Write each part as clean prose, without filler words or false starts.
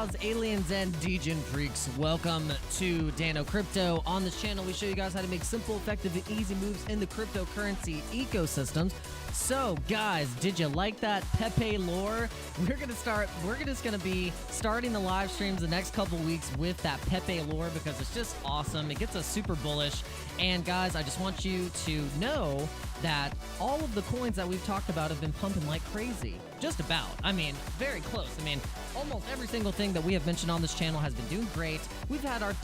reptiles, aliens, and degen freaks. Welcome to Dano Crypto. On this channel, we show you guys how to make simple, effective, and easy moves in the cryptocurrency ecosystems. So, guys, did you like that Pepe lore? We're just gonna be starting the live streams the next couple weeks with that Pepe lore because it's just awesome. It gets us super bullish. And guys, I just want you to know that all of the coins that we've talked about have been pumping like crazy. Just about. I mean, very close. I mean, almost every single thing that we have mentioned on this channel has been doing great. We've had our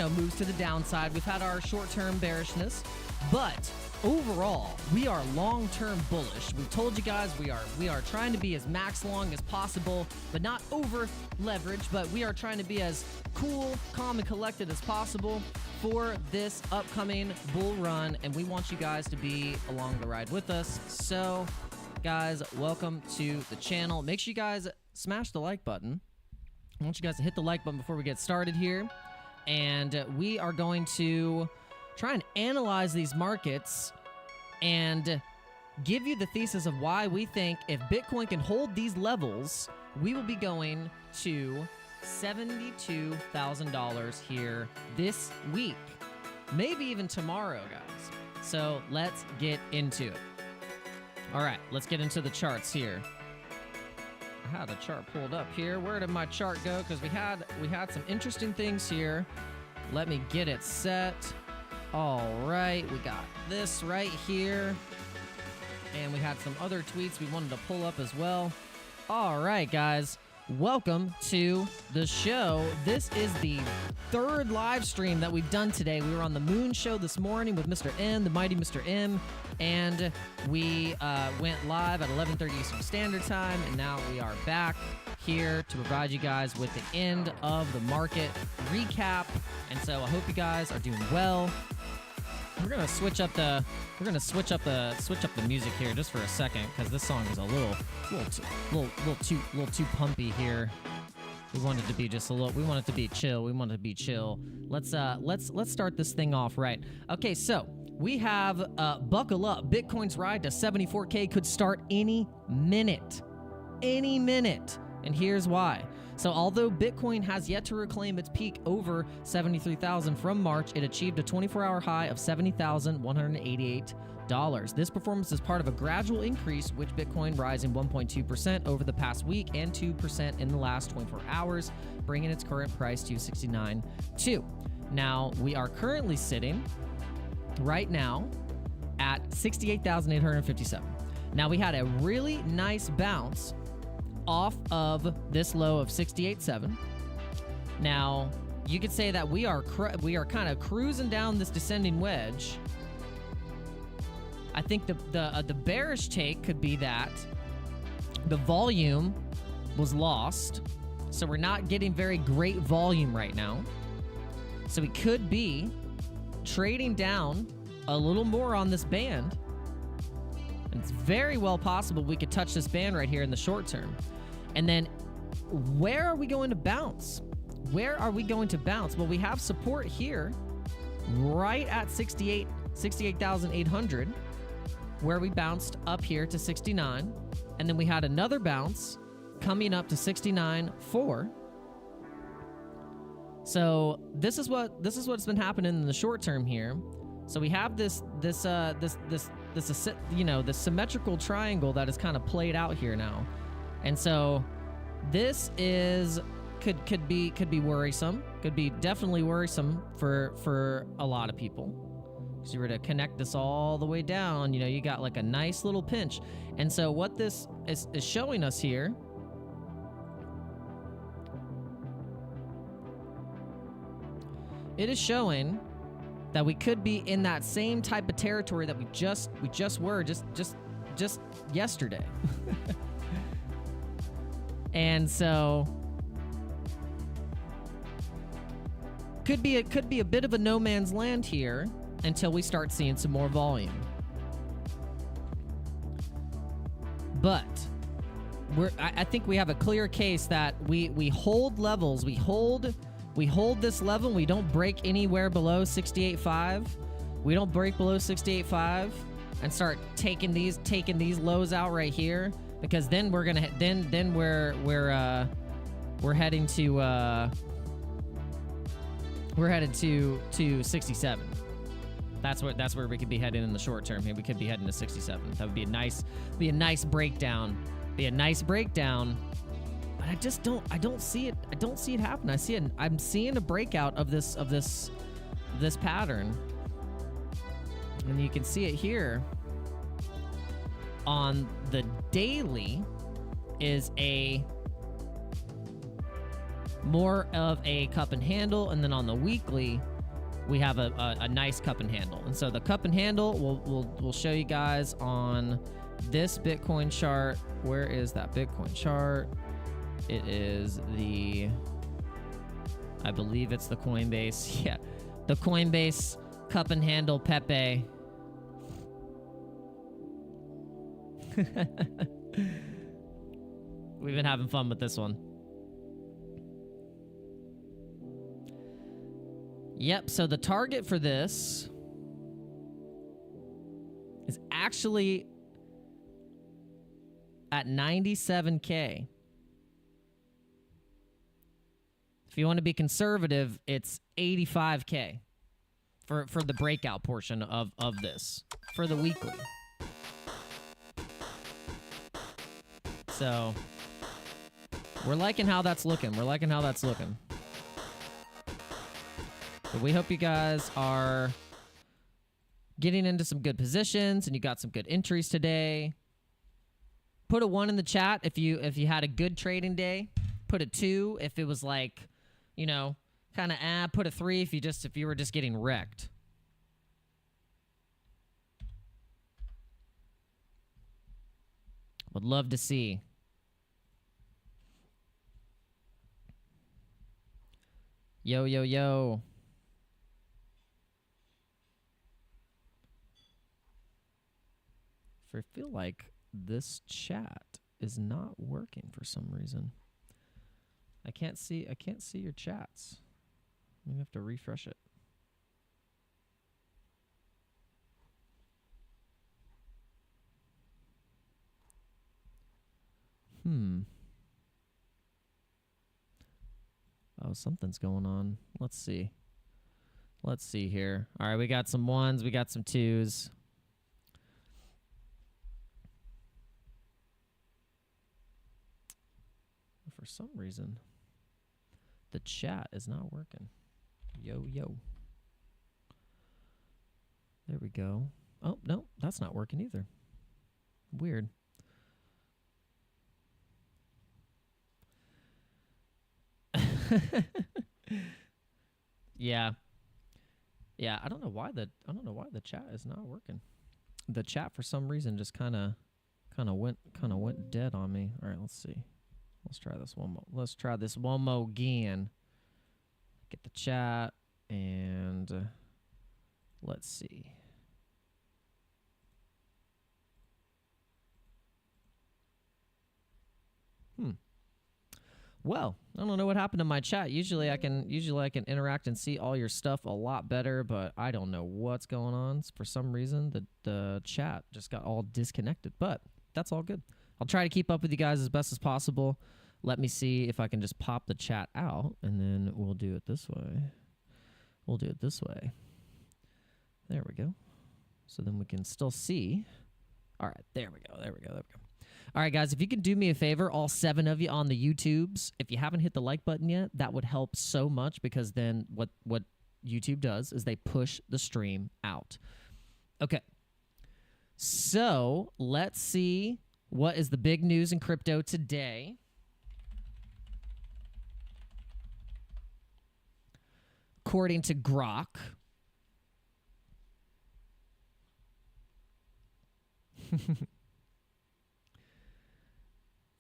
moves to the downside. We've had our short-term bearishness, but overall, we are long-term bullish. We've told you guys we are trying to be as max long as possible, but not over leveraged, but we are trying to be as cool, calm, and collected as possible for this upcoming bull run, and we want you guys to be along the ride with us. So, guys, welcome to the channel. Make sure you guys smash the like button. I want you guys to hit the like button before we get started here, and we are going to try and analyze these markets and give you the thesis of why we think if Bitcoin can hold these levels, we will be going to $72,000 here this week, maybe even tomorrow, guys. So let's get into it. All right, let's get into the charts here. I had a chart pulled up here. Where did my chart go? Because we had some interesting things here. Let me get it set. All right, we got this right here, and we had some other tweets we wanted to pull up as well. All right, guys. Welcome to the show. This is the third live stream that we've done today. We were on the Moon Show this morning with Mr. M, the mighty Mr. M, and we went live at 11:30 Eastern Standard Time, and now we are back here to provide you guys with the end of the market recap. And so I hope you guys are doing well. We're gonna switch up the music here just for a second because this song is a little too pumpy here. We want it to be just a little. We want it to be chill. We want it to be chill. Let's start this thing off right. Okay, so we have buckle up. Bitcoin's ride to 74K could start any minute, and here's why. So although Bitcoin has yet to reclaim its peak over 73,000 from March, it achieved a 24-hour high of $70,188. This performance is part of a gradual increase, with Bitcoin rising 1.2% over the past week and 2% in the last 24 hours, bringing its current price to $69.2. Now, we are currently sitting right now at 68,857. Now, we had a really nice bounce off of this low of 68.7. Now, you could say that we are kind of cruising down this descending wedge. I think the bearish take could be that the volume was lost, so we're not getting very great volume right now. So we could be trading down a little more on this band. And it's very well possible we could touch this band right here in the short term. And then where are we going to bounce? Where are we going to bounce? Well, we have support here right at 68,800, where we bounced up here to 69. And then we had another bounce coming up to 69.4. So this is what's been happening in the short term here. So we have this symmetrical triangle that is kind of played out here now. And so this could be worrisome. Could be definitely worrisome for a lot of people. Because you were to connect this all the way down, you got like a nice little pinch. And so what this is showing us here, it is showing that we could be in that same type of territory that we just were yesterday. And so could be a bit of a no man's land here until we start seeing some more volume. But I think we have a clear case that we hold levels. We hold this level. We don't break anywhere below 68.5. We don't break below 68.5 and start taking these lows out right here, because then we're gonna we're heading to we're headed to 67. That's where we could be heading in the short term here. We could be heading to 67. That would be a nice breakdown. Be a nice breakdown. But I don't see it happen. I'm seeing a breakout of this pattern. And you can see it here on the daily is a more of a cup and handle, and then on the weekly we have a nice cup and handle. And so the cup and handle we'll show you guys on this Bitcoin chart. Where is that Bitcoin chart? It is I believe it's the Coinbase. Yeah, the Coinbase cup and handle Pepe. We've been having fun with this one. Yep, so the target for this is actually at 97K. If you want to be conservative, it's 85K for the breakout portion of this, for the weekly. So we're liking how that's looking. But we hope you guys are getting into some good positions and you got some good entries today. Put a 1 in the chat if you had a good trading day. Put a 2 if it was like, you know, kind of put a 3 if you were just getting wrecked. Would love to see. Yo, yo, yo. I feel like this chat is not working for some reason. I can't see your chats. We have to refresh it. Oh, something's going on. Let's see. Let's see here. All right, we got some 1s, we got some 2s. For some reason, the chat is not working. Yo, yo. There we go. Oh, no, that's not working either. Weird. Yeah. Yeah, I don't know why the chat is not working. The chat for some reason just kind of went dead on me. All right, let's see. Let's try this one more. Let's try this one more again. Get the chat and let's see. Well, I don't know what happened to my chat. Usually I can interact and see all your stuff a lot better, but I don't know what's going on. For some reason, the chat just got all disconnected, but that's all good. I'll try to keep up with you guys as best as possible. Let me see if I can just pop the chat out, and then we'll do it this way. There we go. So then we can still see. All right, there we go. All right, guys, if you can do me a favor, all 7 of you on the YouTubes, if you haven't hit the like button yet, that would help so much, because then what YouTube does is they push the stream out. Okay. So let's see what is the big news in crypto today. According to Grok,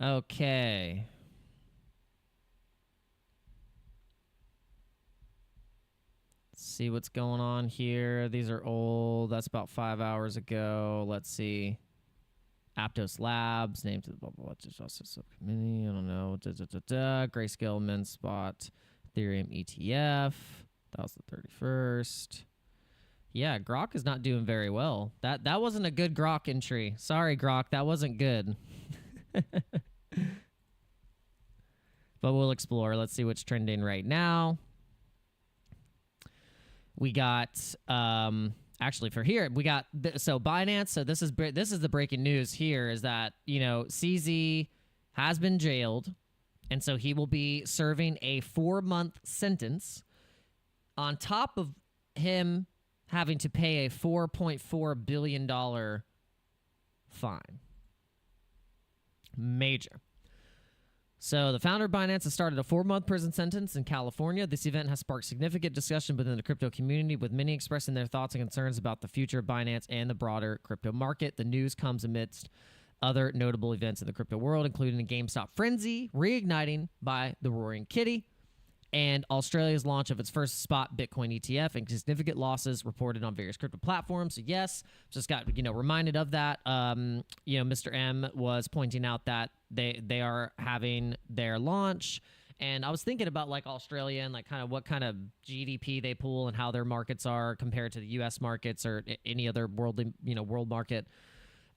okay. Let's see what's going on here. These are old. That's about 5 hours ago. Let's see. Aptos Labs, named to the blah, blah, blah, subcommittee. I don't know. Grayscale, MenSpot, Ethereum ETF. That was the 31st. Yeah, Grok is not doing very well. That wasn't a good Grok entry. Sorry, Grok. That wasn't good. but we'll explore. Let's see what's trending right now. We got actually for here we got so Binance. So this is the breaking news here is that CZ has been jailed, and so he will be serving a 4-month sentence on top of him having to pay a $4.4 billion fine. Major. So the founder of Binance has started a 4-month prison sentence in California. This event has sparked significant discussion within the crypto community, with many expressing their thoughts and concerns about the future of Binance and the broader crypto market. The news comes amidst other notable events in the crypto world, including a GameStop frenzy reigniting by the Roaring Kitty, and Australia's launch of its first spot Bitcoin ETF, and significant losses reported on various crypto platforms. So yes, just got reminded of that. Mr. M was pointing out that they are having their launch, and I was thinking about like Australia and like kind of what kind of GDP they pull and how their markets are compared to the U.S. markets or any other world market.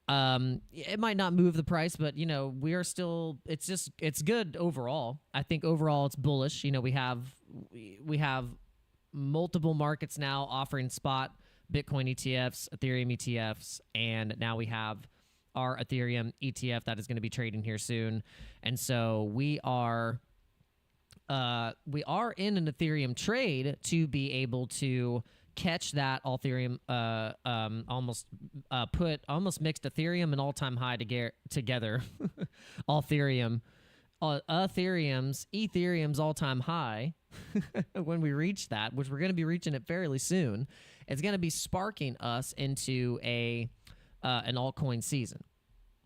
It might not move the price, but we are still. It's good overall. I think overall it's bullish. We have multiple markets now offering spot Bitcoin ETFs, Ethereum ETFs, and now we have our Ethereum ETF that is going to be trading here soon. And so we are in an Ethereum trade to be able to catch that Ethereum, almost mixed Ethereum and all-time high together. Ethereum's all-time high. When we reach that, which we're going to be reaching it fairly soon, it's going to be sparking us into an altcoin season,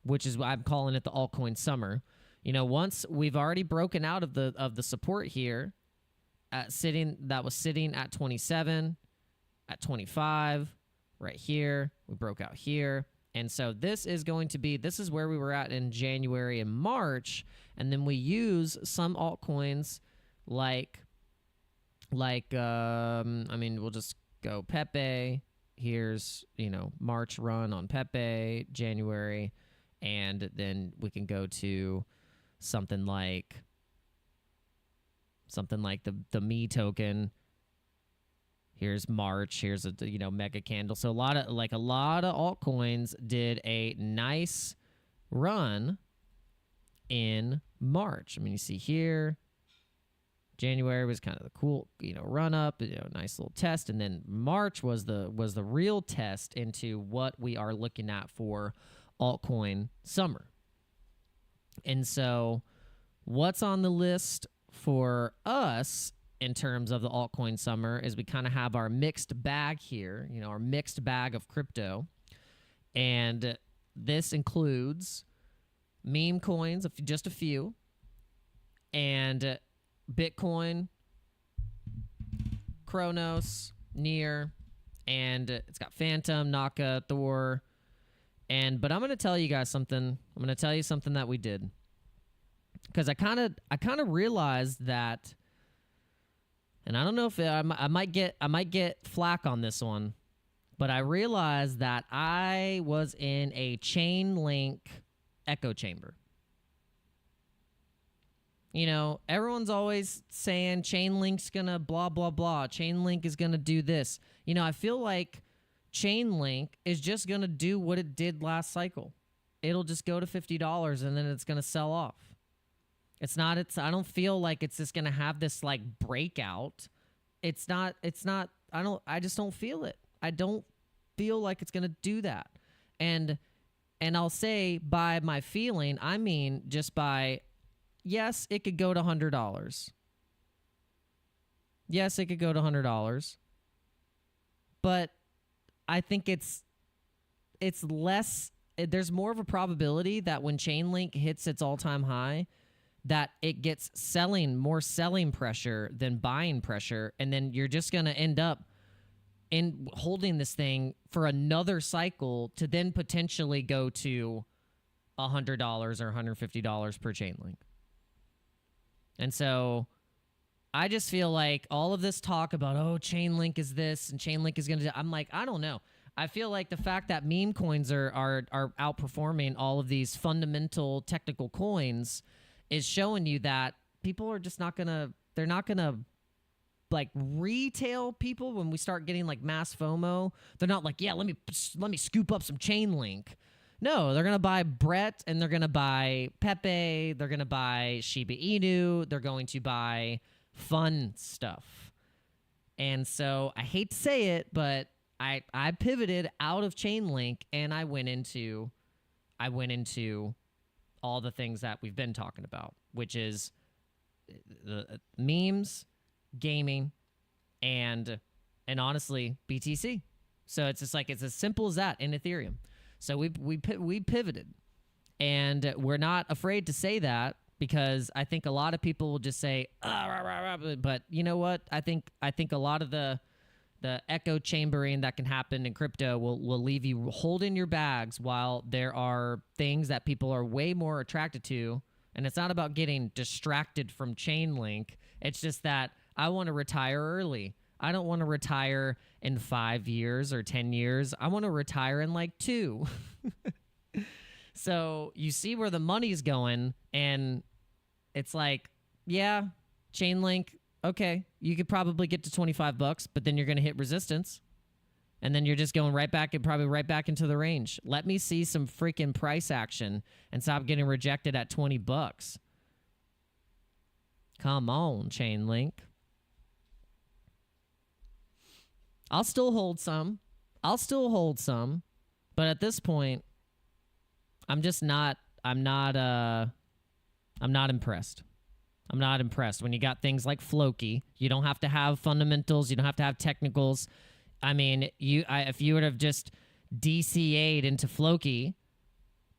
which is why I'm calling it the altcoin summer. Once we've already broken out of the support here, sitting at 27. At 25, right here, we broke out here. And so this is where we were at in January and March. And then we use some altcoins we'll just go Pepe. Here's, March run on Pepe, January. And then we can go to something like the Me token. Here's March. Here's a mega candle. So a lot of altcoins did a nice run in March. I mean, you see here, January was kind of the cool run up, nice little test, and then March was the real test into what we are looking at for altcoin summer. And so, what's on the list for us in terms of the altcoin summer is we kind of have our mixed bag here, our mixed bag of crypto. And this includes meme coins, just a few, and Bitcoin, Kronos, Near, and it's got Phantom, NAKA, Thor. But I'm going to tell you guys something. I'm going to tell you something that we did. Because I kind of realized that, and I don't know if I might get flack on this one, but I realized that I was in a Chainlink echo chamber. Everyone's always saying Chainlink's gonna blah blah blah. Chainlink is gonna do this. I feel like Chainlink is just gonna do what it did last cycle. It'll just go to $50 and then it's gonna sell off. I don't feel like it's just gonna have this like breakout. I just don't feel it. I don't feel like it's gonna do that. And I'll say by my feeling, I mean just by, yes, it could go to $100. Yes, it could go to $100. But I think it's less, there's more of a probability that when Chainlink hits its all-time high, that it gets more selling pressure than buying pressure, and then you're just going to end up in holding this thing for another cycle to then potentially go to $100 or $150 per Chainlink. And so I just feel like all of this talk about, Chainlink is this and Chainlink is going to do, I'm like, I don't know. I feel like the fact that meme coins are outperforming all of these fundamental technical coins is showing you that people are just not gonna. They're not gonna like retail people when we start getting like mass FOMO. They're not like, yeah, let me scoop up some Chainlink. No, they're gonna buy Brett and they're gonna buy Pepe. They're gonna buy Shiba Inu. They're going to buy fun stuff. And so I hate to say it, but I pivoted out of Chainlink and I went into all the things that we've been talking about, which is the memes, gaming, and honestly BTC. So it's just like it's as simple as that in Ethereum. So we pivoted, and we're not afraid to say that because I think a lot of people will just say, but you know what? I think a lot of the echo chambering that can happen in crypto will leave you holding your bags while there are things that people are way more attracted to. And it's not about getting distracted from Chainlink. It's just that I want to retire early. I don't want to retire in 5 years or 10 years. I want to retire in like 2. So you see where the money's going, and it's like, yeah, Chainlink, okay, you could probably get to $25, but then you're going to hit resistance, and then you're just going right back and probably right back into the range. Let me see some freaking price action and stop getting rejected at $20. Come on, Chainlink. I'll still hold some. But at this point, I'm not impressed. I'm not impressed. When you got things like Floki, you don't have to have fundamentals. You don't have to have technicals. I mean, if you would have just DCA'd into Floki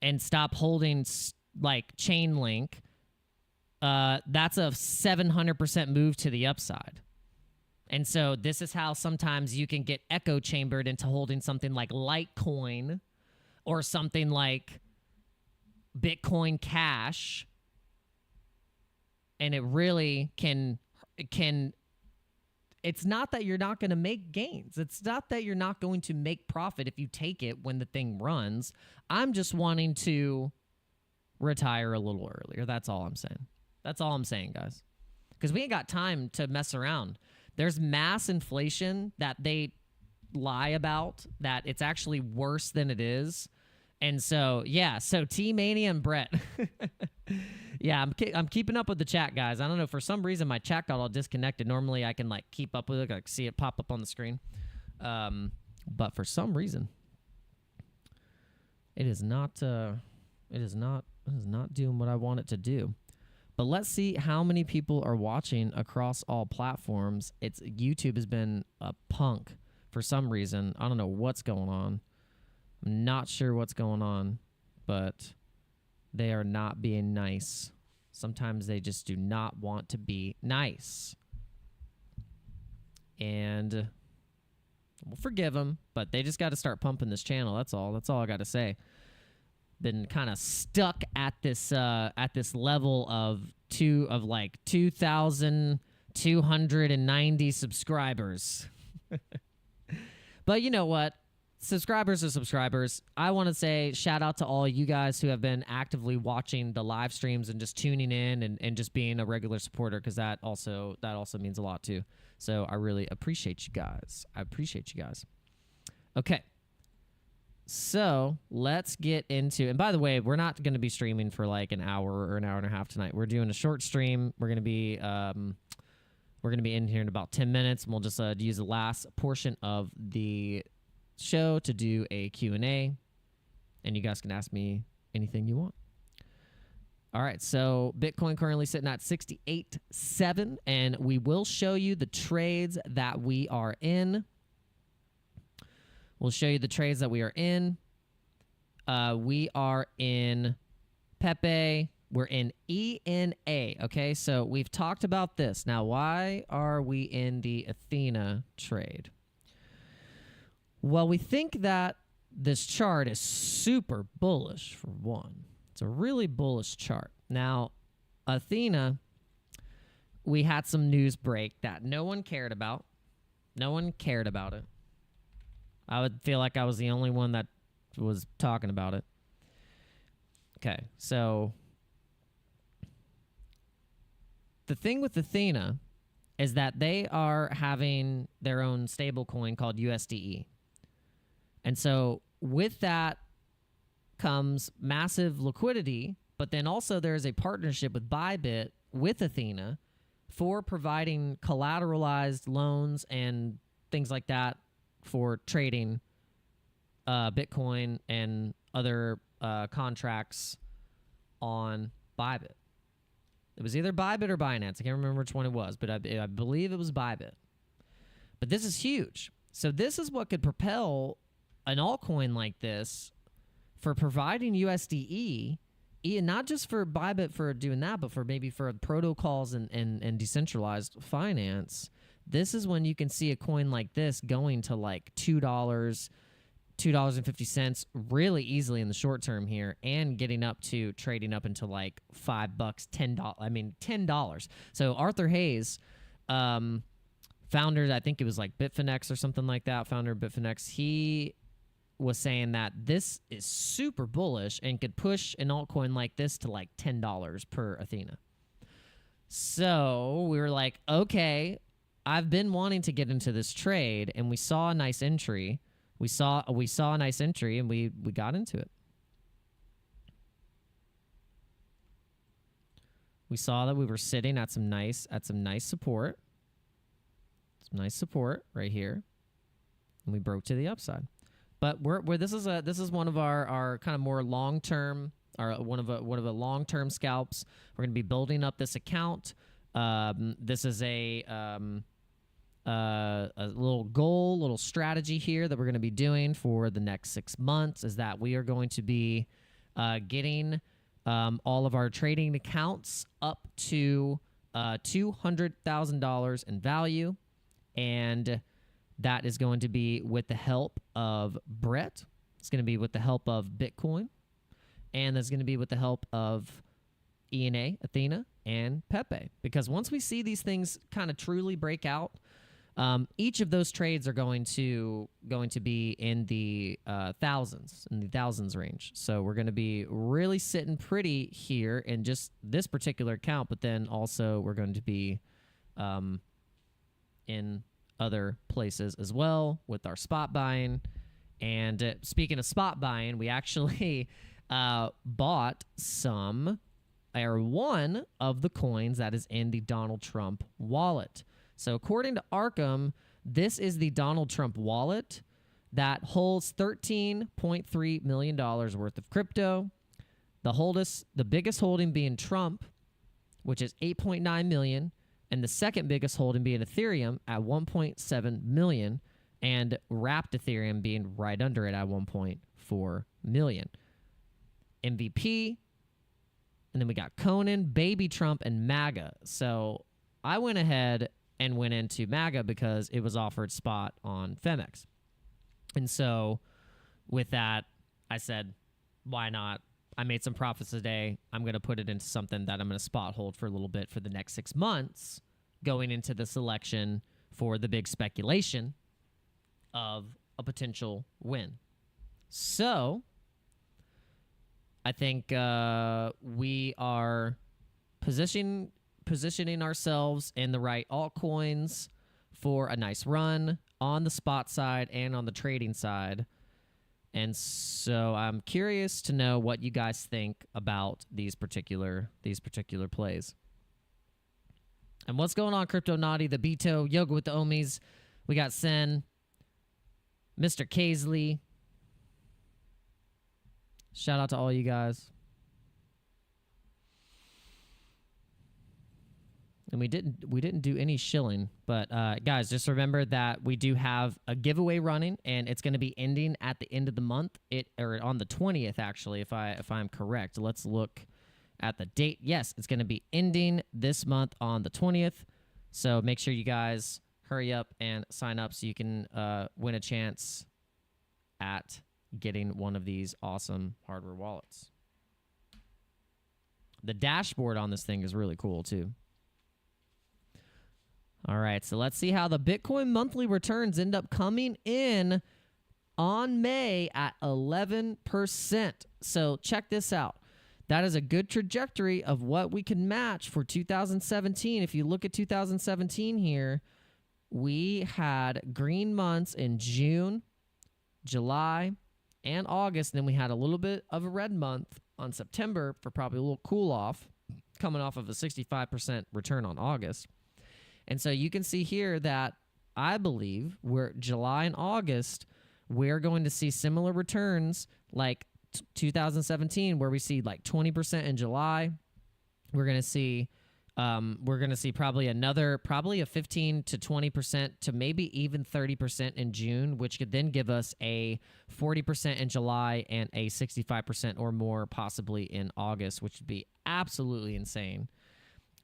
and stop holding like Chainlink, that's a 700% move to the upside. And so this is how sometimes you can get echo chambered into holding something like Litecoin or something like Bitcoin Cash. And it really can it's not that you're not going to make gains. It's not that you're not going to make profit if you take it when the thing runs. I'm just wanting to retire a little earlier. That's all I'm saying. That's all I'm saying, guys. Because we ain't got time to mess around. There's mass inflation that they lie about, that it's actually worse than it is. And so, yeah, so T-Mania and Brett. Yeah, I'm keeping up with the chat, guys. I don't know, for some reason my chat got all disconnected. Normally I can like keep up with it, like see it pop up on the screen. But for some reason it is not doing what I want it to do. But let's see how many people are watching across all platforms. YouTube has been a punk for some reason. I don't know what's going on. I'm not sure what's going on, but they are not being nice. Sometimes they just do not want to be nice. And we'll forgive them, but they just got to start pumping this channel. That's all. That's all I got to say. Been kind of stuck at this level of 2,290 subscribers. But you know what? Subscribers are subscribers. I want to say shout out to all you guys who have been actively watching the live streams and just tuning in and just being a regular supporter, because that also means a lot too. So I really appreciate you guys. Okay. So let's get into, and by the way, we're not going to be streaming for like an hour or an hour and a half tonight. We're doing a short stream. We're going to be in here in about 10 minutes, and we'll just use the last portion of the show to do a Q&A, and you guys can ask me anything you want. All right, so Bitcoin currently sitting at 68.7, and we will show you the trades that we are in. We'll show you the trades that we are in. We are in Pepe. We're in ENA, okay? So we've talked about this. Now, why are we in the Athena trade? Well, we think that this chart is super bullish, for one. It's a really bullish chart. Now, Athena, we had some news break that no one cared about. No one cared about it. I would feel like I was the only one that was talking about it. Okay, so the thing with Athena is that they are having their own stable coin called USDE. And so with that comes massive liquidity, but then also there is a partnership with BYBIT with Athena for providing collateralized loans and things like that for trading Bitcoin and other contracts on BYBIT. It was either BYBIT or Binance. I can't remember which one it was, but I believe it was BYBIT. But this is huge. So this is what could propel an altcoin like this for providing USDE, not just for BYBIT for doing that, but for maybe for protocols and decentralized finance. This is when you can see a coin like this going to like $2, $2.50 really easily in the short term here, and getting up to trading up into like $5, $10. I mean, $10. So Arthur Hayes, founder, I think it was like BITFLEX or something like that, founder of BITFLEX, he was saying that this is super bullish and could push an altcoin like this to like $10 per Athena. So we were like, okay, I've been wanting to get into this trade, and we saw a nice entry. We saw a nice entry, and we got into it. We saw that we were sitting at some nice support. Some nice support right here, and we broke to the upside. But this is one of our kind of more long-term, or one of a long-term scalps. We're going to be building up this account. This is a little goal, little strategy here that we're going to be doing for the next 6 months, is that we are going to be getting all of our trading accounts up to $200,000 in value, and that is going to be with the help of Brett. It's going to be with the help of Bitcoin, and that's going to be with the help of ENA, Athena, and Pepe. Because once we see these things kind of truly break out, each of those trades are going to be in the thousands range. So we're going to be really sitting pretty here in just this particular account, but then also we're going to be in other places as well with our spot buying. And speaking of spot buying, we actually bought one of the coins that is in the Donald Trump wallet. So according to Arkham, this is the Donald Trump wallet that holds $13.3 million worth of crypto. The biggest holding being Trump, which is $8.9 million, and the second biggest holding being Ethereum at $1.7 million, and wrapped Ethereum being right under it at $1.4 million. MVP, and then we got Conan, Baby Trump, and MAGA. So I went ahead and went into MAGA because it was offered spot on PHEMEX. And so with that, I said, why not? I made some profits today. I'm going to put it into something that I'm going to spot hold for a little bit for the next 6 months, going into the selection for the big speculation of a potential win. So I think we are positioning ourselves in the right altcoins for a nice run on the spot side and on the trading side. And so I'm curious to know what you guys think about these particular plays. And what's going on, Crypto Naughty, the Beto, Yoga with the Omis. We got Sen, Mr. Kaisley. Shout out to all you guys. And we didn't do any shilling, but guys, just remember that we do have a giveaway running, and it's going to be ending at the end of the month, or on the 20th actually, if I'm correct. Let's look at the date. Yes, it's going to be ending this month on the 20th. So make sure you guys hurry up and sign up so you can win a chance at getting one of these awesome hardware wallets. The dashboard on this thing is really cool too. All right, so let's see how the Bitcoin monthly returns end up coming in on May at 11%. So check this out. that is a good trajectory of what we can match for 2017. If you look at 2017 here, we had green months in June, July, and August. And then we had a little bit of a red month on September for probably a little cool off, coming off of a 65% return on August. And so you can see here that I believe we're July and August, we're going to see similar returns like 2017, where we see like 20% in July. We're going to see probably a 15 to 20% to maybe even 30% in June, which could then give us a 40% in July and a 65% or more possibly in August, which would be absolutely insane.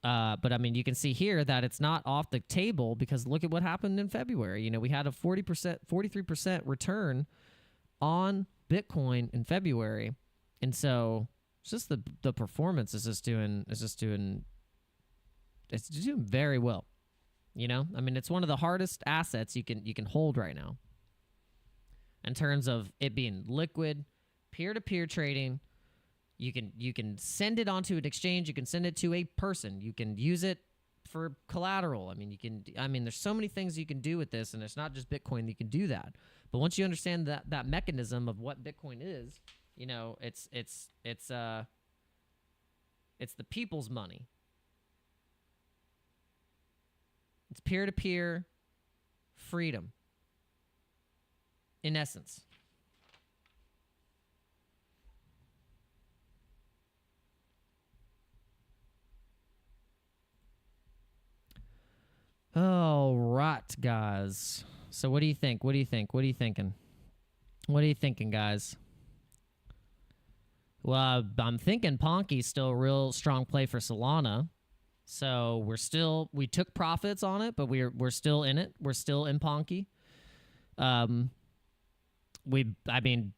But I mean, you can see here that it's not off the table, because look at what happened in February. You know, we had a 43% return on Bitcoin in February. And so it's just the performance is doing very well. You know, I mean, it's one of the hardest assets you can hold right now in terms of it being liquid, peer-to-peer trading. You can send it onto an exchange. You can send it to a person. You can use it for collateral. I mean, there's so many things you can do with this, and it's not just Bitcoin that you can do that. But once you understand that mechanism of what Bitcoin is, you know, it's the people's money. It's peer-to-peer freedom, in essence. All right, guys. So what do you think? What are you thinking? What are you thinking, guys? Well, I'm thinking Ponky's still a real strong play for Solana. So we took profits on it, but we're still in it. We're still in Ponky. Would have been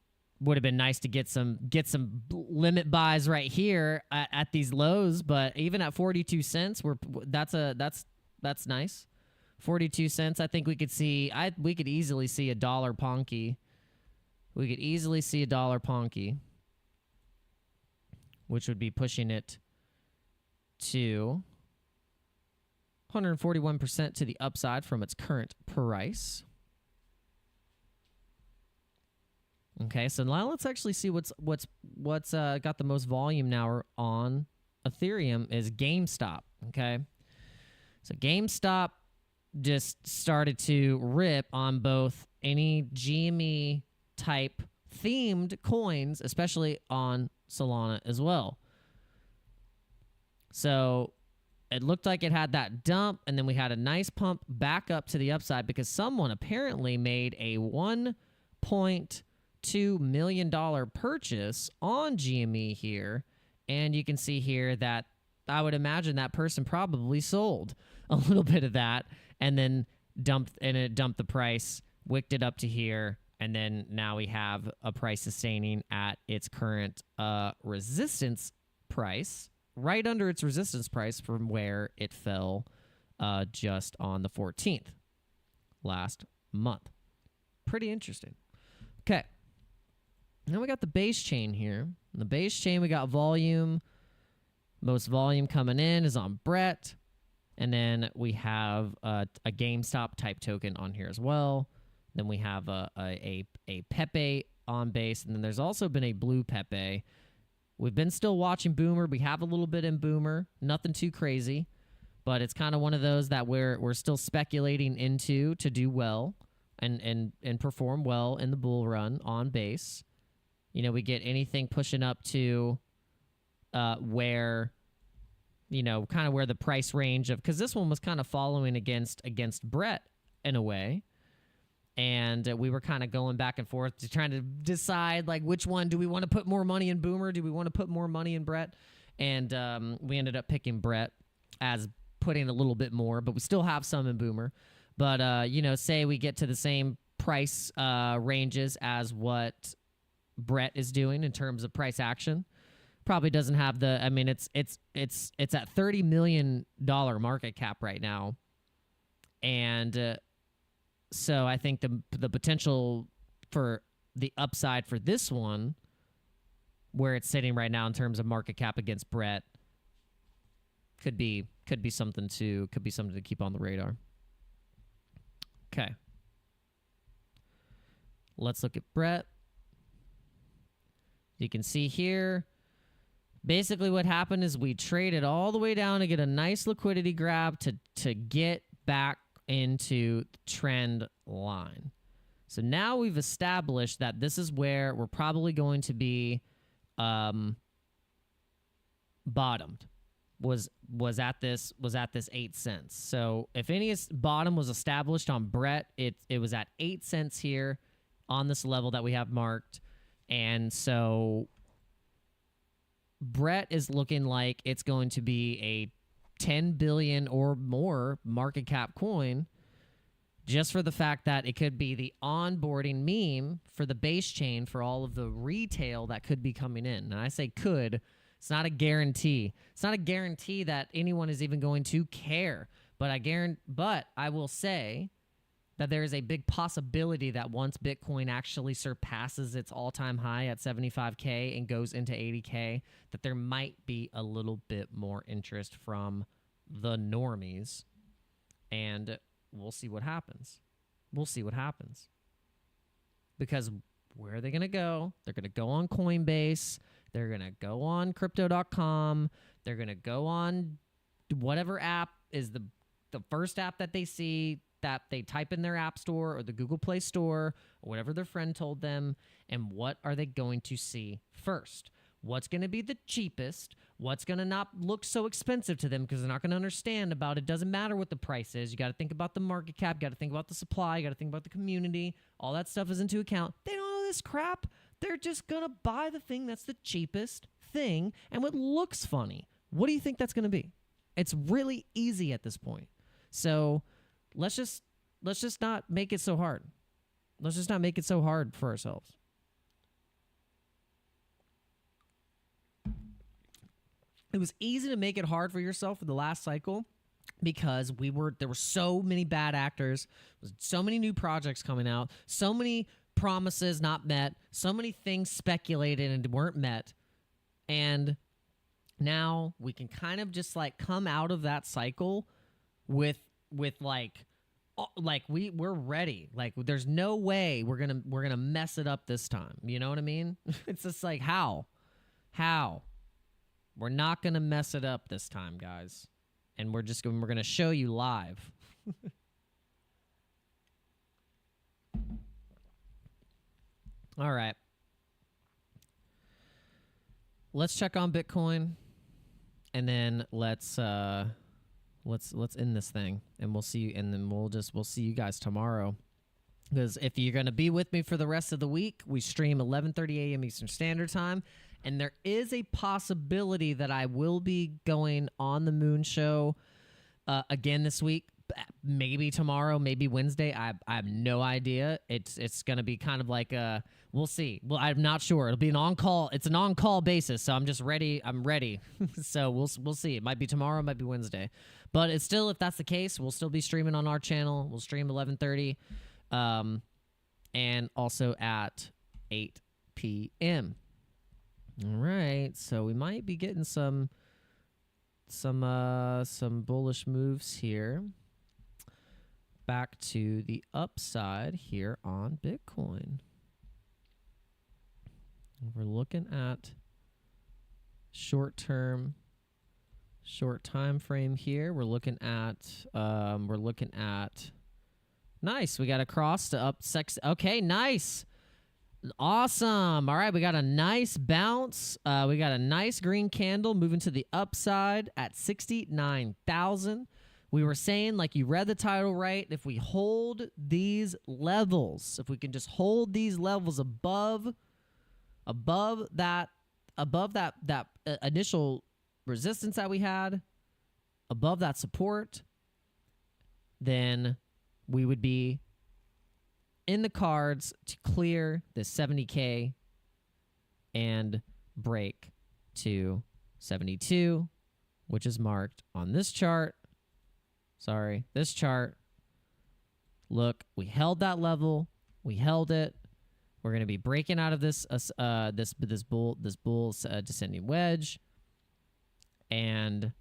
nice to get some limit buys right here at these lows, but even at 42 cents, that's nice. 42 cents. I think we could easily see $1 Ponky. We could easily see $1 Ponky, which would be pushing it to 141% to the upside from its current price. Okay, so now let's actually see what's got the most volume now on Ethereum is GameStop. Okay, so GameStop just started to rip on both any GME type themed coins, especially on Solana as well. So it looked like it had that dump, and then we had a nice pump back up to the upside because someone apparently made a $1.2 million purchase on GME here. And you can see here that I would imagine that person probably sold a little bit of that and then dumped the price, wicked it up to here, and then now we have a price sustaining at its current resistance price, right under its resistance price from where it fell just on the 14th last month. Pretty interesting. Okay. Now we got the base chain here. In the base chain, we got volume. Most volume coming in is on Brett. And then we have a GameStop type token on here as well. Then we have a Pepe on base. And then there's also been a blue Pepe. We've been still watching Boomer. We have a little bit in Boomer. Nothing too crazy. But it's kind of one of those that we're still speculating into to do well and perform well in the bull run on base. You know, we get anything pushing up to where, you know, kind of where the price range of, because this one was kind of following against Brett in a way. And we were kind of going back and forth to trying to decide, like, which one do we want to put more money in Boomer? Do we want to put more money in Brett? And we ended up picking Brett as putting a little bit more, but we still have some in Boomer. But, you know, say we get to the same price ranges as what Brett is doing in terms of price action. Probably doesn't have the, I mean, it's at $30 million market cap right now. And so I think the potential for the upside for this one where it's sitting right now in terms of market cap against Brett could be something to keep on the radar. Okay. Let's look at Brett. You can see here, basically what happened is we traded all the way down to get a nice liquidity grab to get back into the trend line. So now we've established that this is where we're probably going to be bottomed. Was at this 8 cents. So if any bottom was established on Brett, it was at 8 cents here on this level that we have marked. And so Brett is looking like it's going to be a 10 billion or more market cap coin, just for the fact that it could be the onboarding meme for the base chain for all of the retail that could be coming in. And I say could, it's not a guarantee. It's not a guarantee that anyone is even going to care. But I will say that there is a big possibility that once Bitcoin actually surpasses its all-time high at 75K and goes into 80K, that there might be a little bit more interest from the normies. And we'll see what happens. We'll see what happens. Because where are they going to go? They're going to go on Coinbase. They're going to go on crypto.com. They're going to go on whatever app is the first app that they see, that they type in their app store or the Google Play Store or whatever their friend told them. And what are they going to see first? What's going to be the cheapest? What's going to not look so expensive to them because they're not going to understand about it. Doesn't matter what the price is. You got to think about the market cap. You got to think about the supply. You got to think about the community. All that stuff is into account. They don't know this crap. They're just going to buy the thing that's the cheapest thing and what looks funny. What do you think that's going to be? It's really easy at this point. So let's just not make it so hard. Let's just not make it so hard for ourselves. It was easy to make it hard for yourself for the last cycle because there were so many bad actors, so many new projects coming out, so many promises not met, so many things speculated and weren't met. And now we can kind of just like come out of that cycle with we're ready. Like there's no way we're gonna mess it up this time. You know what I mean? It's just like how we're not gonna mess it up this time, guys, and we're gonna show you live. All right, let's check on Bitcoin, and then let's end this thing, and we'll see you, and then we'll see you guys tomorrow. Because if you're gonna be with me for the rest of the week, we stream 11:30 a.m. Eastern Standard Time, and there is a possibility that I will be going on the Moon Show again this week. Maybe tomorrow, maybe Wednesday. I have no idea. It's gonna be kind of like we'll see. Well, I'm not sure. It'll be an on-call. It's an on-call basis, so I'm just ready. I'm ready. So we'll see. It might be tomorrow. It might be Wednesday. But it's still, if that's the case, we'll still be streaming on our channel. We'll stream 11:30, and also at 8 p.m. All right. So we might be getting some bullish moves here. Back to the upside here on Bitcoin. We're looking at short time frame here. We're looking at nice. We got a cross to up six. Okay, nice. Awesome. All right, we got a nice bounce. We got a nice green candle moving to the upside at 69,000. We were saying, like you read the title right, if we hold these levels, if we can just hold these levels above that initial resistance that we had, above that support, then we would be in the cards to clear the 70K and break to 72, which is marked on this chart. Sorry, this chart. Look, we held that level. We held it. We're going to be breaking out of this bull descending wedge, and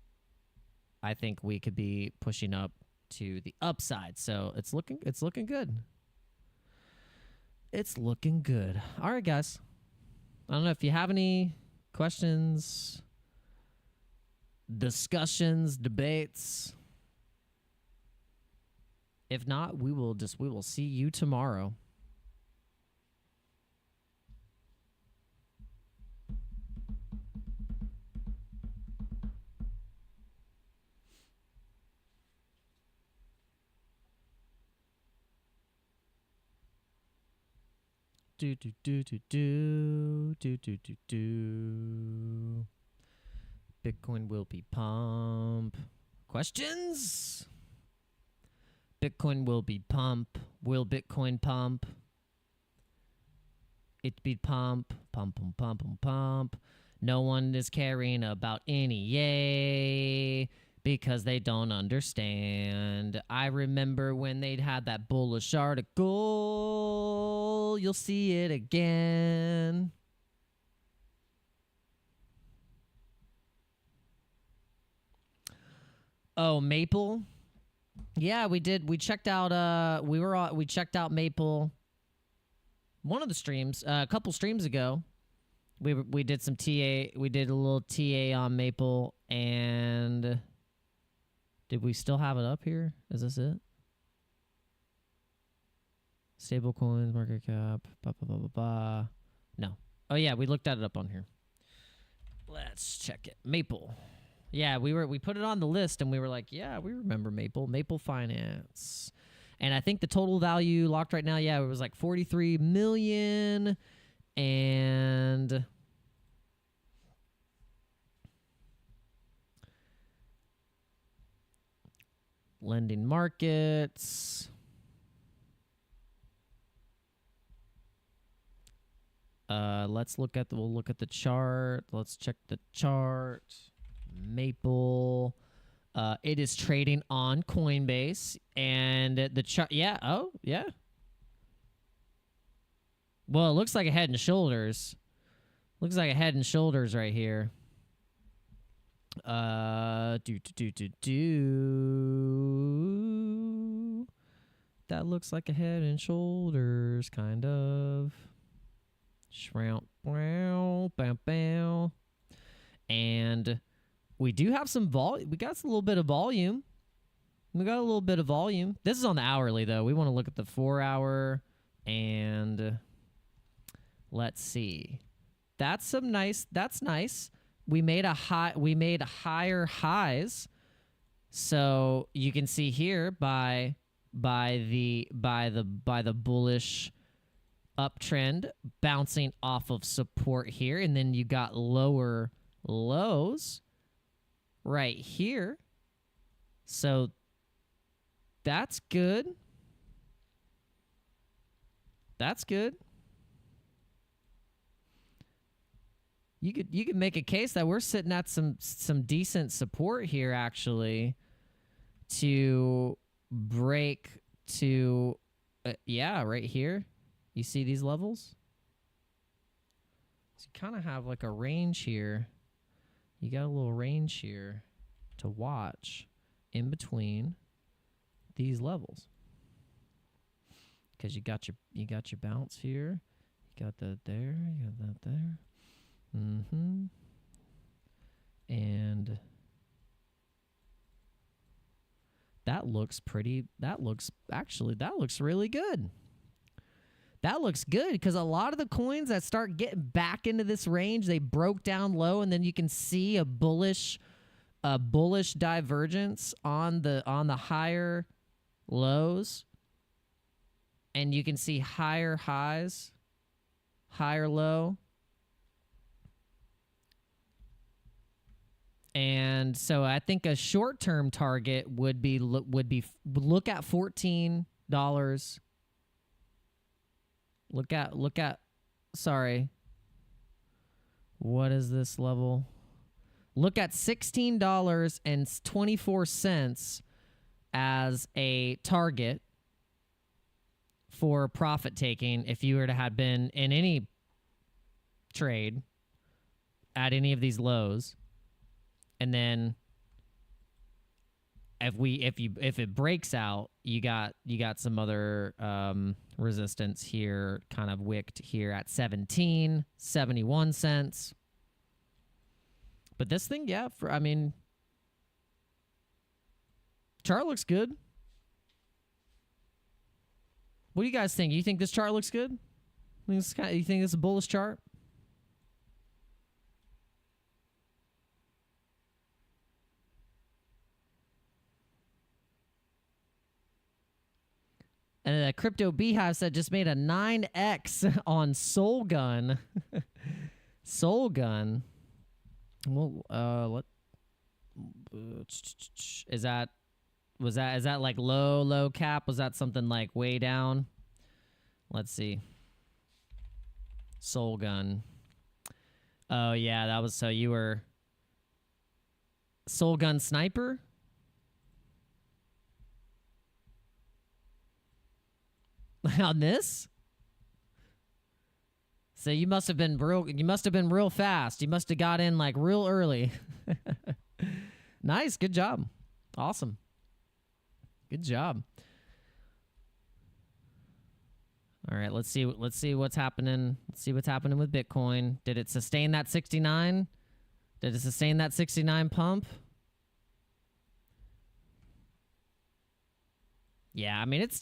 I think we could be pushing up to the upside. So it's looking good. It's looking good. All right, guys. I don't know if you have any questions, discussions, debates. If not, we will see you tomorrow. Do do do do do do do do do. Bitcoin will be pump. Questions? Bitcoin will be pump. Will Bitcoin pump? It be pump, pump, pump, pump, pump, pump. No one is caring about any yay because they don't understand. I remember when they'd had that bullish article. You'll see it again. Oh, Maple. Yeah, we did. We checked out. We checked out Maple. One of the streams, a couple streams ago. We did some TA. We did a little TA on Maple, and did we still have it up here? Is this it? Stable coins, market cap, blah, blah, blah, blah, blah. No. Oh, yeah, we looked at it up on here. Let's check it. Maple. Yeah, we put it on the list, and we were like, yeah, we remember Maple. Maple Finance. And I think the total value locked right now, yeah, it was like 43 million. And lending markets. We'll look at the chart. Let's check the chart. Maple. It is trading on Coinbase, and the chart. Yeah. Oh, yeah. Well, it looks like a Head and Shoulders. Looks like a Head and Shoulders right here. That looks like a Head and Shoulders, kind of. Shroud, bow, bow, bow. And we do have some volume. We got a little bit of volume. We got a little bit of volume. This is on the hourly, though. We want to look at the 4-hour, and let's see. That's some nice. That's nice. We made a high. We made higher highs. So you can see here by the bullish uptrend bouncing off of support here, and then you got lower lows right here. So that's good. That's good. You could make a case that we're sitting at some decent support here, actually, to break to yeah, right here. You see these levels? So you kind of have like a range here. You got a little range here to watch in between these levels, because you got your bounce here, you got that there, you got that there, and that looks pretty. That looks really good. That looks good, because a lot of the coins that start getting back into this range, they broke down low, and then you can see a bullish divergence on the higher lows, and you can see higher highs, higher low. And so I think a short-term target would be look at $14. Look at, sorry. What is this level? Look at $16.24 as a target for profit taking if you were to have been in any trade at any of these lows, and then if it breaks out, you got some other resistance here, kind of wicked here at 71 cents. But this thing, yeah, I mean, chart looks good. What do you guys think? You think this chart looks good? You think it's a bullish chart? And the Crypto Beehive said just made a 9x on Soul Gun. Soul Gun. Well, what is that? Is that like low cap? Was that something like way down? Let's see. Soul Gun. Oh yeah, that was, so you were Soul Gun Sniper? On this? So you must have been real fast. You must have got in like real early. Nice, good job. Awesome. Good job. All right, let's see what's happening. Let's see what's happening with Bitcoin. Did it sustain that 69? Did it sustain that 69 pump? Yeah, I mean it's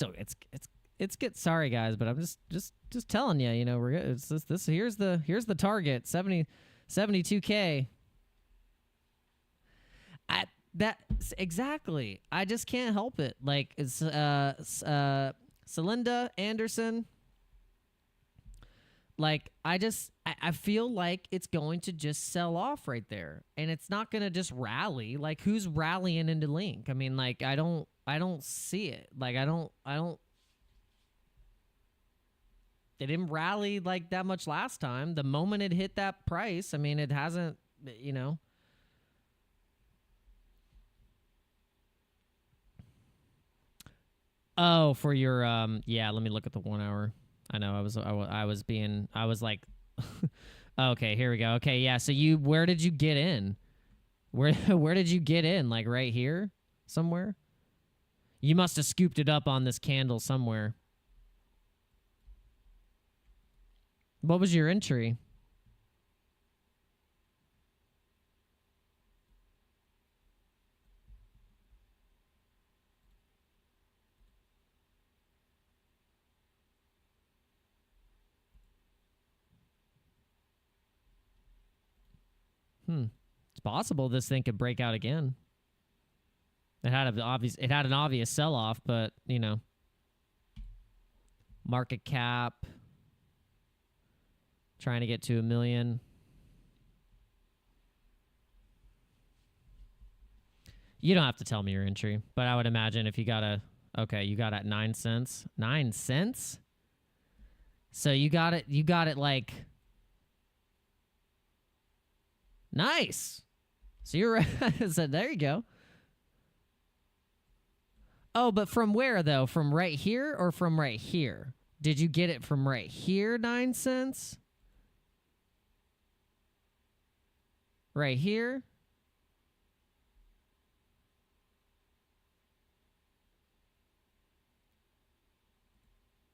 good. Sorry guys, but I'm just telling you, you know, here's the target, 72K. Exactly. I just can't help it. Like it's Celinda Anderson. Like I feel like it's going to just sell off right there, and it's not going to just rally. Like who's rallying into Link? I mean, like I don't see it. Like I don't. It didn't rally like that much last time. The moment it hit that price, I mean, it hasn't, you know. Oh, for your yeah, let me look at the 1 hour. I know I was like okay, here we go. Okay, yeah, so where did you get in? Where did you get in? Like right here somewhere? You must have scooped it up on this candle somewhere. What was your entry? It's possible this thing could break out again. It had an obvious sell-off, but, you know, market cap trying to get to 1 million. You don't have to tell me your entry, but I would imagine if you got you got at 9 cents. 9 cents? So you got it like, nice. So you're right. So there you go. Oh, but from where though? From right here or from right here? Did you get it from right here, 9 cents? Right here?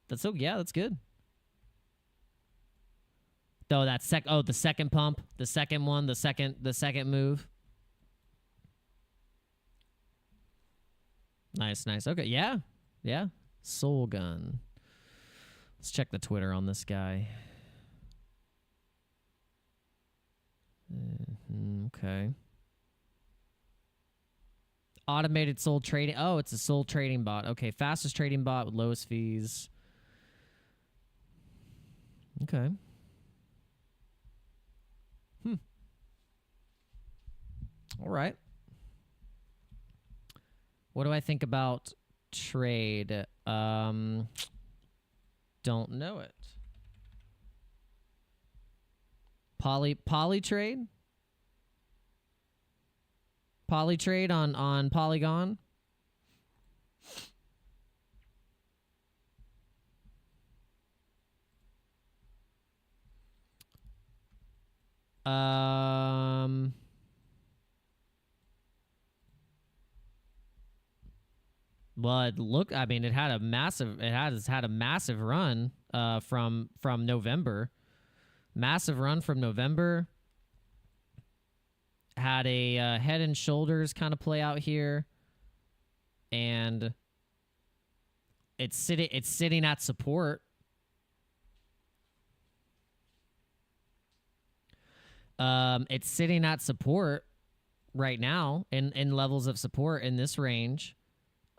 That's good. Though that the second pump, the second one, the second move. Nice. Okay, yeah. Soul Gun. Let's check the Twitter on this guy. Okay. Automated soul trading. Oh, it's a soul trading bot. Okay, fastest trading bot with lowest fees. Okay. All right. What do I think about trade? Don't know it. Polytrade? Polytrade on Polygon? But look, I mean, it has had a massive run from November. Massive run from November. Had a head and shoulders kind of play out here, and it's sitting at support. It's sitting at support right now in levels of support in this range.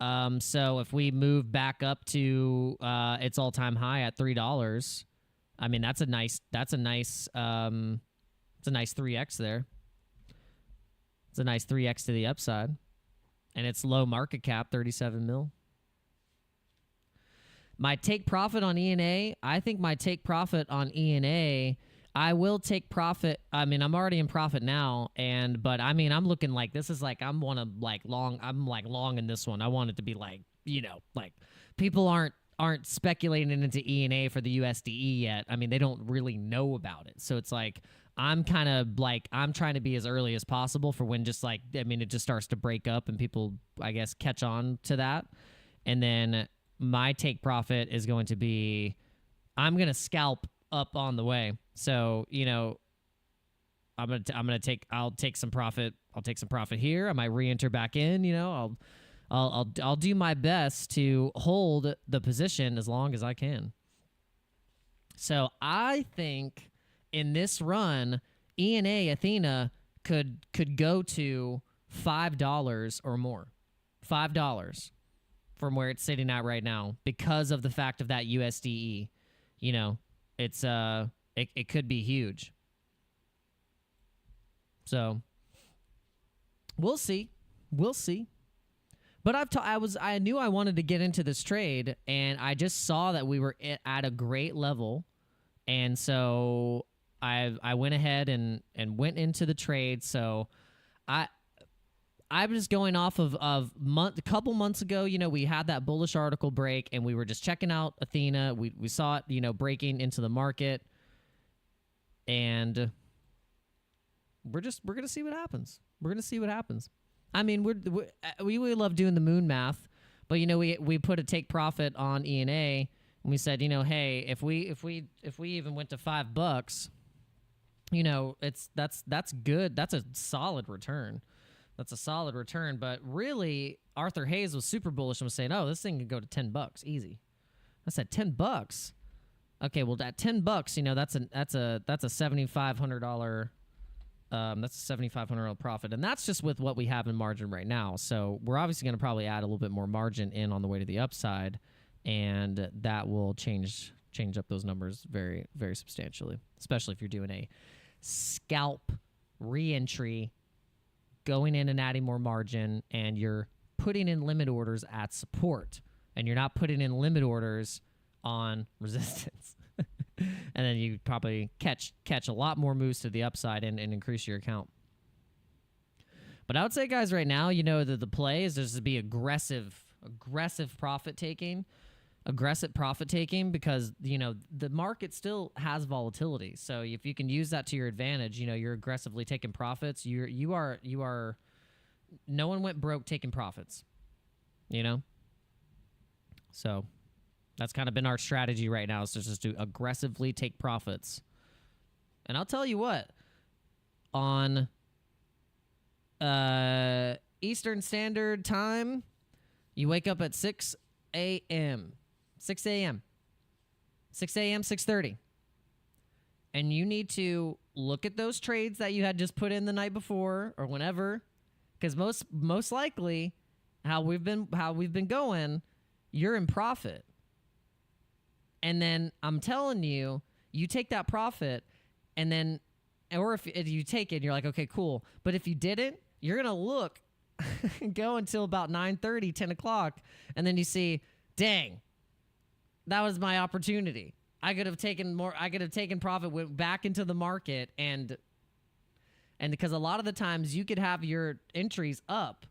So if we move back up to its all-time high at $3, I mean that's a nice 3x there. It's a nice 3x to the upside, and it's low market cap, 37 mil. My take profit on ENA, I think my take profit on ENA, I will take profit. I mean, I'm already in profit now, but I mean, I'm looking like this is like I'm long in this one. I want it to be like, you know, like people aren't speculating into ENA for the USDE yet. I mean, they don't really know about it. So it's like I'm kind of like I'm trying to be as early as possible for when just like I mean it just starts to break up and people I guess catch on to that. And then my take profit is going to be I'm going to scalp up on the way. So, you know, I'll take some profit. I'll take some profit here. I might re-enter back in, you know. I'll do my best to hold the position as long as I can. So, I think in this run, ENA Athena could go to $5 or more. $5 from where it's sitting at right now because of the fact of that USDE. You know, it's it could be huge. So we'll see. We'll see. But I knew I wanted to get into this trade, and I just saw that we were at a great level, and so I went ahead and went into the trade. So I'm just going off of a couple months ago, you know, we had that bullish article break, and we were just checking out Athena. We saw it, you know, breaking into the market, and we're gonna see what happens. We're gonna see what happens. I mean, we love doing the moon math, but you know, we put a take profit on ENA, and we said, you know, hey, if we even went to $5, you know, that's good. That's a solid return. That's a solid return. But really, Arthur Hayes was super bullish and was saying, oh, this thing could go to $10 easy. I said $10. Okay, well at $10, you know, that's a $7,500. That's a $7,500 profit, and that's just with what we have in margin right now. So we're obviously going to probably add a little bit more margin in on the way to the upside, and that will change up those numbers very, very substantially, especially if you're doing a scalp re-entry, going in and adding more margin, and you're putting in limit orders at support, and you're not putting in limit orders on resistance. And then you probably catch a lot more moves to the upside and increase your account. But I would say, guys, right now, you know, the play is just to be aggressive profit taking, because, you know, the market still has volatility. So if you can use that to your advantage, you know, you're aggressively taking profits. You are no one went broke taking profits, you know? So that's kind of been our strategy right now, is just to aggressively take profits. And I'll tell you what, on Eastern Standard Time, you wake up at 6 a.m., 6:30. And you need to look at those trades that you had just put in the night before or whenever, because most likely how we've been going, you're in profit. And then I'm telling you, you take that profit, and then, or if you take it and you're like, okay, cool. But if you didn't, you're going to look, go until about 9:30, 10 o'clock, and then you see, dang, that was my opportunity. I could have taken more. I could have taken profit, went back into the market, and because a lot of the times you could have your entries up,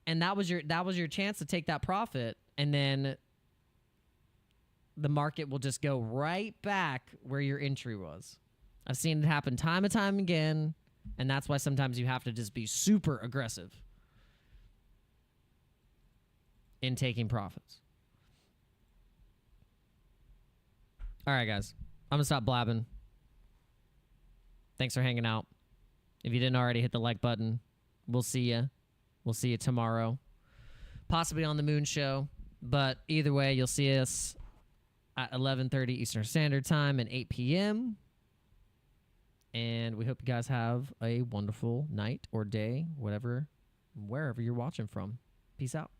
and that was your chance to take that profit, and then the market will just go right back where your entry was. I've seen it happen time and time again, and that's why sometimes you have to just be super aggressive in taking profits. All right, guys. I'm going to stop blabbing. Thanks for hanging out. If you didn't already, hit the like button. We'll see you. We'll see you tomorrow. Possibly on the Moon Show. But either way, you'll see us at 11:30 Eastern Standard Time and 8 p.m. And we hope you guys have a wonderful night or day, whatever, wherever you're watching from. Peace out.